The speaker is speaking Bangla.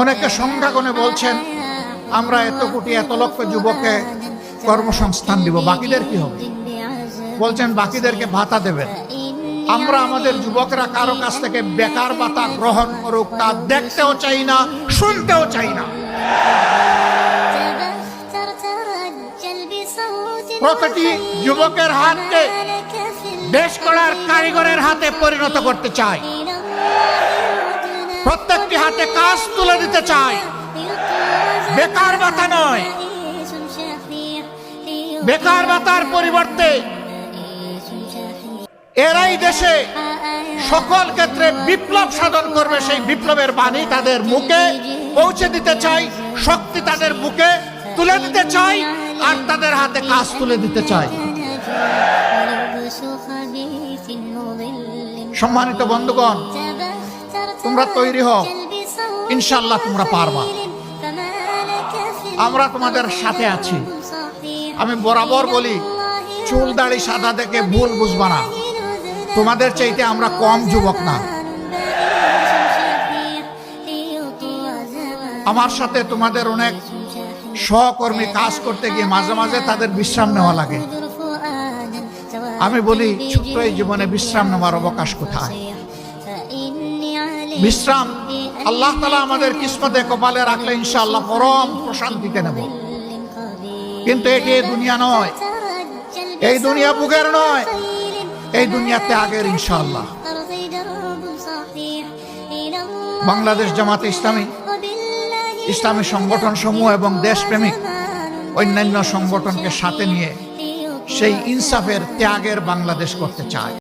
অনেকে সংখ্যা গুণে বলছেন আমরা এত কোটি এত লক্ষ যুবককে কর্মসংস্থান দিব, বাকিদের কি হবে? বলছেন বাকিদেরকে ভাতা দেবেন। আমরা আমাদের যুবকরা কারো কাছ থেকে বেকার ভাতা গ্রহণ করুক তা দেখতেও চাই না, শুনতেও চাই না। প্রতিটি যুবকের হাতকে দেশ গড়ার কারিগরের হাতে পরিণত করতে চাই। প্রত্যেকটি হাতে কাজ তুলে দিতে চাই, বেকার ভাতা নয়। বেকার ভাতার পরিবর্তে এরাই দেশে সকল ক্ষেত্রে বিপ্লব সাধন করবে, সেই বিপ্লবের বাণী তাদের মুখে পৌঁছে দিতে চাই, শক্তি তাদের বুকে তুলে দিতে চাই, আর তাদের হাতে কাজ তুলে দিতে চাই। সম্মানিত বন্ধুগণ, তোমরা তৈরি হও, ইনশাআল্লাহ তোমরা পারবা। আমরা তোমাদের সাথে আছি। আমি বরাবর বলি, চুল দাড়ি সাদা দেখে ভুল বুঝবা না, তোমাদের চাইতে আমরা কম যুবক না। আমার সাথে তোমাদের অনেক সহকর্মী কাজ করতে গিয়ে মাঝে মাঝে তাদের বিশ্রাম নেওয়া লাগে। আমি বলি, ছোট্ট এই জীবনে বিশ্রাম নেওয়ার অবকাশ কোথায়? বিশ্রাম আল্লাহ তাআলা আমাদের কিসমতে কপালে রাখলে ইনশাআল্লাহ পরম প্রশান্তিতে নেব। কিন্তু এটি দুনিয়া নয়, এই দুনিয়া বুকের নয়, এই দুনিয়া ত্যাগের ইনশাআল্লাহ। বাংলাদেশ জামাতে ইসলামী, ইসলামী সংগঠন সমূহ এবং দেশপ্রেমিক অন্যান্য সংগঠনকে সাথে নিয়ে সেই ইনসাফের ত্যাগের বাংলাদেশ করতে চায়।